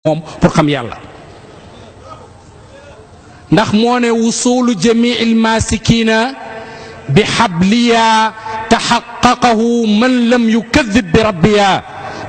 moom pour xam yàlla ndax moo ne wusulu jamiil masikina bi xabliya taxaqaqahu man lam yukadib bi rabbiya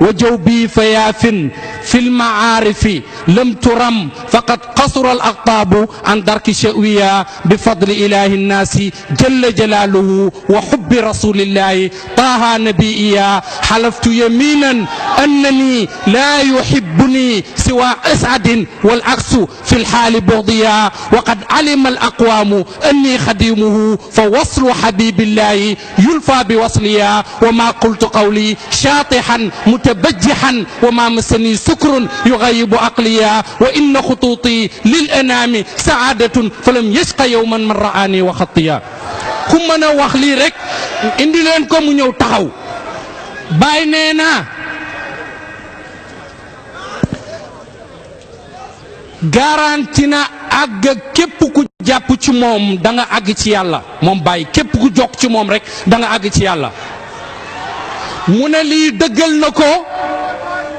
wa jawbi fayaafin fi lmacaarifi lam turam faqad qasura al aqtaabu an darki shawiya bi fadli ilahi nnaasi jalla jalaaluhu wa xubbi rasulillahi taaha nabiya xalaftu yaminan annani laa yuhibbuni siwa ascadin wal aksu fi lxaali bughdiya wa qad alima al aqwaamu anni xadimuhu fa waslu xabibillahi yulfa bi wasliya wa ma qultu qawli shaatixan mutabajjixan wa ma masani sukrun yugayibu aqliya wa inna xutuuti lil anaami saadatun falam yashqa yowman man raani wa xatiya ku mën a wax lii rek indi leen ko mu ñëw taxaw Baay nee na garanti na àgg képp ku jàpp ci moom da nga àgg ci yàlla moom Baay képp ku jokk ci moom rek da nga àgg ci yàlla mu ne lii dëggal na ko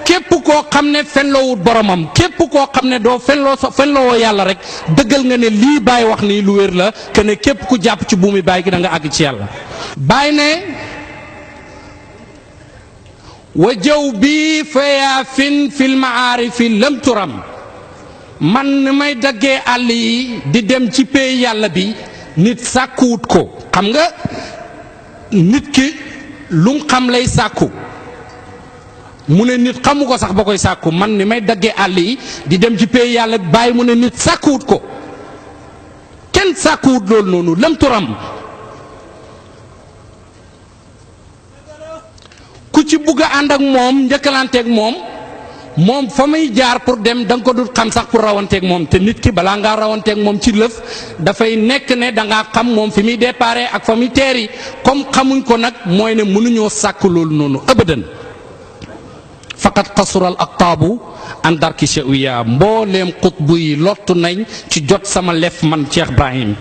képp koo xam ne fenloowut boromam képp koo xam ne doo fenloo yàlla rek dëggal nga ne lii Baay wax nii lu wér la que ne képp ku jàpp ci buumi Baay gi da nga àgg ci yàlla Baay ne wa jaw bi fayaafin fil maarifi lam turam man ni may daggee àll yi di dem ci pay yàlla bi nit sàkkuwut ko xam nga nit ki lum xam lay sàkku mu ne nit xamu ko sax ba koy sàkku man ni may daggee àll yi di dem ci pay yàlla Baay mu ne nit sàkkuwut ko kenn sàkkuwut loolu noonu lam turam ku ci bugg a ànd ak moom njëkkalanteeg moom fa muy jaar pour dem da nga ko dul xam sax pour rawanteeg moom te nit ki balaa ngaa rawanteeg moom ci lëf dafay nekk ne da ngaa xam moom fi muy déparé ak fa muy teeri comme xamuñ ko nag mooy ne mënuñoo sàkk loolu noonu abadan faqat qasural aqtaabu an darki shawiya mbooleem xutbu yi lottu nañ ci jot sama lef man Cheikh Ibrahim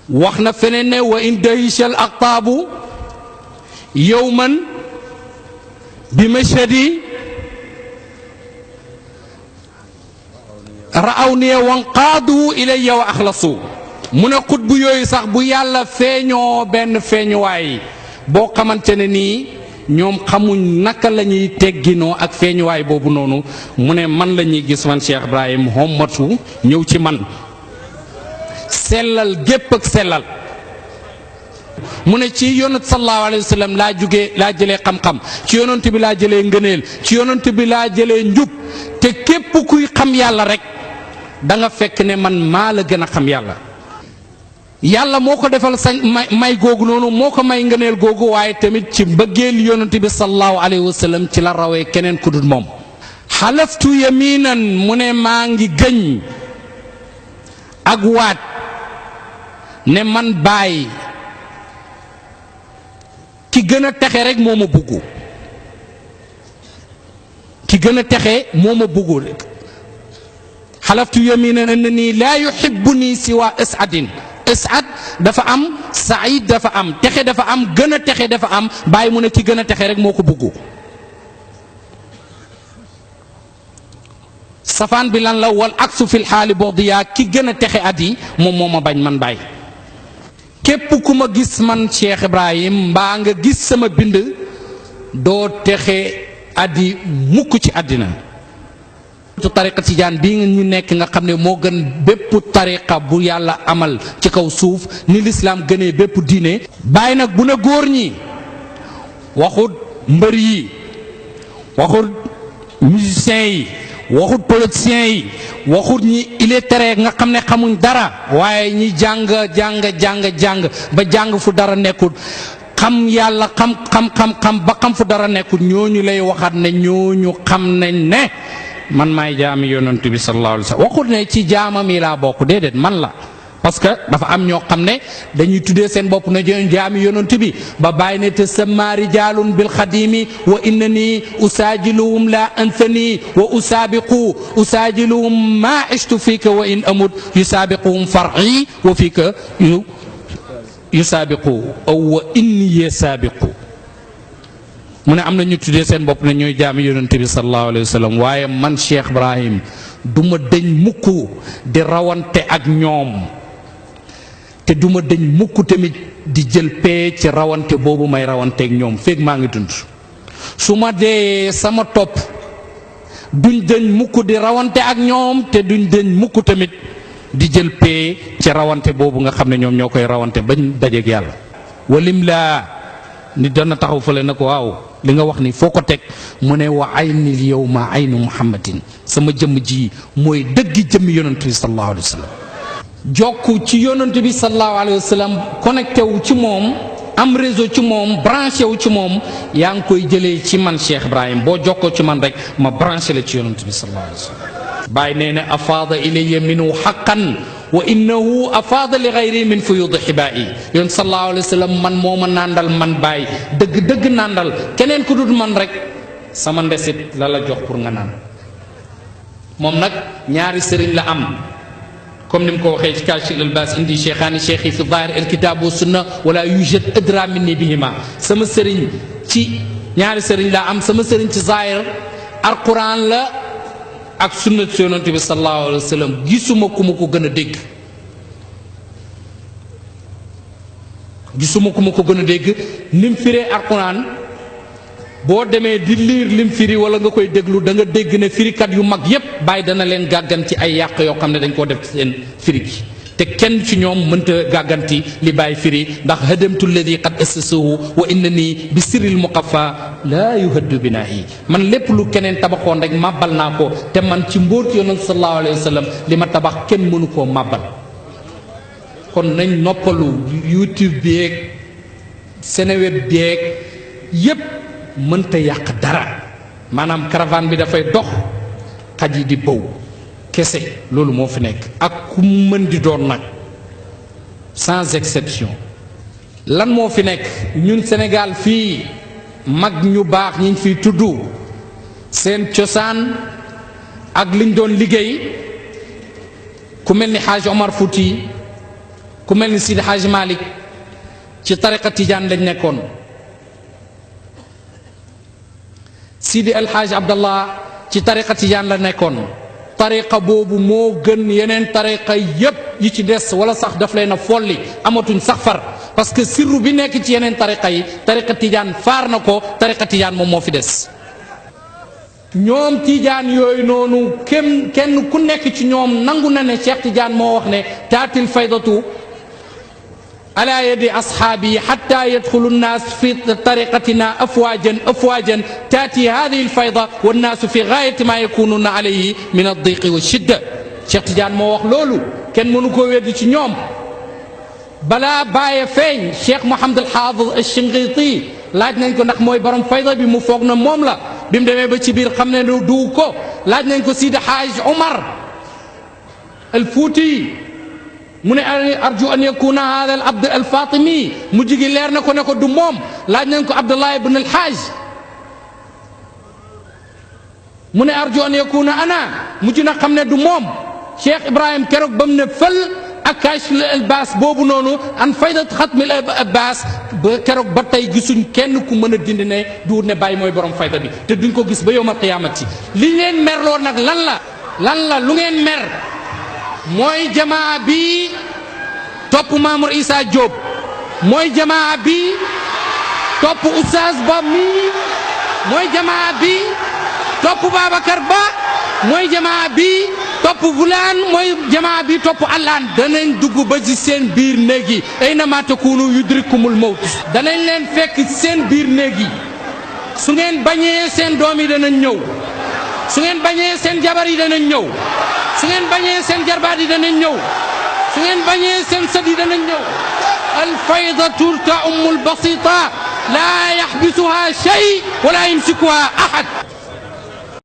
wax na feneen ne wa in dahishal aqtaabu yowman bi mashhadi ra'aw ni wanqaadu ilayya wa axlasu mu ne xutbu yooyu sax bu yàlla feeñoo benn feeñuwaay boo xamante ne nii ñoom xamuñ naka la ñuy tegginoo ak feeñuwaay boobu noonu mu ne man la ñuy gis man Cheikh Ibrahim hommatu ñëw ci man sellal gépp ak sellal mu ne ci yonent sallallahu alayhi wa sallam laa jëlee xam-xam ci yonent bi laa jëlee ngëneel ci yonent bi laa jëlee njub te képp kuy xam yàlla rek da nga fekk ne man maa la gën a xam yàlla yàlla moo ko defal sañ may googu noonu moo ko may ngëneel googu waaye tamit ci mbëggeel yonent bi sallallahu alayhi wa sallam ci la rawee keneen ku dul moom xalaftu yaminan mu ne maa ngi gëñ ak waat ne man Baay ki gën a texe rek moo ma buggu ki gën a texe moo ma buggu xalaftu yaminan annani laa yuhibbuni siwa as'adin as'ad dafa am saïd dafa am texe dafa am gën a texe dafa am Baay mu ne ki gën a texe rek moo ko buggu safaan bi lan la wal aksu fil xaali bughdiya ki gën a texe at yi moom moo ma bañ man Baay képp ku ma gis man Cheikh Ibrahim mbaa nga gis sama bind doo texe addi mukk ci àddina tariqa tijaan bii ñu nekk nga xam ne moo gën bépp tariqa bu yàlla amal ci kaw suuf ni lislaam gënee bépp diine Baay nag bu ne góor ñi waxut mbër yi waxut musiciens yi waxut politiciens yi waxut ñi illettré nga xam ne xamuñ dara waaye ñi jàng ba jàng fu dara nekkul xam yàlla xam ba xam fu dara nekkul ñooñu lay waxaat ne ñooñu xam nañ ne man maay jaami yonent bi sallallahu alayhi wa sallam waxut ne ci jaamam yi laa bokk déedéet man la parce que dafa am ñoo xam ne dañuy tuddee seen bopp na jaami yonent bi ba bàyyi ne te sama rijaalun bil xadimi wa innani usaajiluhum la anthani wa usaajiluhum ma ishtu fika wa in amut yusaabiquhum far'i wa fika yusaabiqu aw wa inni yasaabiqu mu ne am na ñu tuddee seen bopp ne ñooy jaami yonent bi sallallahu alayhi wa sallam waaye man Cheikh Ibrahim du ma dëñ mukk di rawante ak ñoom te du ma dëñ mukk tamit di jël pee ci rawante boobu may rawanteeg ñoom feeg maa ngi dund su ma dee sama topp duñ dëñ mukk di rawante ak ñoom te duñ dëñ mukk tamit di jël pee ci rawante boobu nga xam ne ñoom ñoo koy rawante bañ dajeeg yàlla. walim laa nit dana taxaw fële na ko waaw li nga wax ni foo ko teg mu ne wa aynil yawma aynu muhammadin sama jëmm ji mooy dëggi jëmmi yonent bi sallallahu alayhi wa sallam. jokku ci yonent bi sallallahu alayhi wa sallam connecté wu ci moom am réseau ci moom branché wu ci moom yaa ngi koy jëlee ci man Cheikh Ibrahim boo jokkoo ci man rek ma branché la ci yonent bi sallallahu alayhi wa sallam. Baay nee na afaada ilayya minhu haqqan wa innahu afaada li gayri min fuyuudi xibaa'i yoon sallallahu alayhi wa sallam man moo ma nàndal man Baay dëgg nàndal keneen ku dul man rek sama ndesit la la jox pour nga naan. moom nag ñaari sëriñ la am comme ni mu ko waxee ci Kaashiful Ilbaas indi cheikhaani cheikhi fi daahir al-kitaab wa sunna wala yujad adra minni bihima sama sëriñ ci ñaari sëriñ la am sama sëriñ ci zaahir alquran la ak sunnat si yonent bi sallallahu alayhi wa sallam gisuma ku ma ko gën a dégg nim firee alquran boo demee di liir lim firi wala nga koy déglu da nga dégg ne firikat yu mag yépp bàyyi dana leen gàggan ci ay yàq yoo xam ne dañ koo def ci seen firi gi te kenn ci ñoom mënta gàgganti li bàyyi firi ndax hadamtu alladi qad assasahu wa innani bi sirril muqaffa laa yuhaddu binaa'i man lépp lu keneen tabaxoon rek màbbal naa ko te man ci mbóot yonent sallallahu alayhi wa sallam li ma tabax kenn mënu koo màbbal. kon nañ noppalu YouTube beeg Seneweb beeg yépp mënta yàq dara maanaam caravane bi dafay dox xaj yi di bëw kese loolu moo fi nekk ak ku mën di doon nag sans exception. lan moo fi nekk ñun Sénégal fii mag ñu baax ñi fiy tudd seen cosaan ak liñ doon liggéey ku mel ni Xaaj Omar Fouti ku mel ni Sidi Xaaj Malik ci tariqa Tijaan lañ nekkoon. Sidi El Hadj Abdallah ci tariqa Tijaan la nekkoon tariqa boobu moo gën yeneen tariqa yépp yi ci des wala sax daf leen a folli amatuñ sax far parce que sirru bi nekk ci yeneen tariqa yi tariqa Tijaan faar na ko tariqa Tijaan moom moo fi des. ñoom Tijaan yooyu noonu kenn ku nekk ci ñoom nangu na ne Cheikh Tijaan moo wax ne taatil faydatu ala yadi ashaabi xatta yadxulu nnaas fi tariqatina afwaajan taati hadihi alfayda wannaasu fi gaayati ma yakununa alayhi min addiqi wa shidda. Cheikh Tidiane moo wax loolu kenn mënu koo weddi ci ñoom balaa bàyyi feeñ Cheikh Mouhamed al Haafid al-Shinqiti laaj nañ ko ndax mooy borom fayda bi mu foog na moom la bi mu demee ba ci biir xam ne du ko laaj nañ ko Sidi Haaj Omar al Fuuti mu ne arju an yakuna hada al abd al fatimi mu jigi leer na ko ne ko du moom laaj nañ ko Abdullah ibn al Hajj mu ne arju an yakuna ana mujj na xam ne du moom Cheikh Ibrahim keroog ba mu ne fël ak Kaashiful Ilbaas boobu noonu an faydat xatmil Ilbaas ba keroog ba tey gisuñ kenn ku mën a dindi ne du ne bàyyi mooy borom fayda bi te duñ ko gis ba yawmal qiyaamati. li ngeen merloo nag lan la lu ngeen mer mooy jamaa bi topp Mamour Issa Diop mooy jamaa bi topp Oustaz Ba mi mooy jamaa bi topp Babacar Ba mooy jamaa bi topp Fulaan mooy jamaa bi topp Allaan. danañ dugg ba ci seen biir néeg yi aynama takunu yudrikumul mawt danañ leen fekk ci seen biir néeg yi su ngeen bañee seen doom yi danañ ñëw su ngeen bañee seen jabar yi danañ ñëw su ngeen bañee seen jarbaat yi danañ ñëw su ngeen bañee seen sët yi danañ ñëw. alfaydatu ta'ummul basita la yaxbisuha shay wala yumsikuha ahad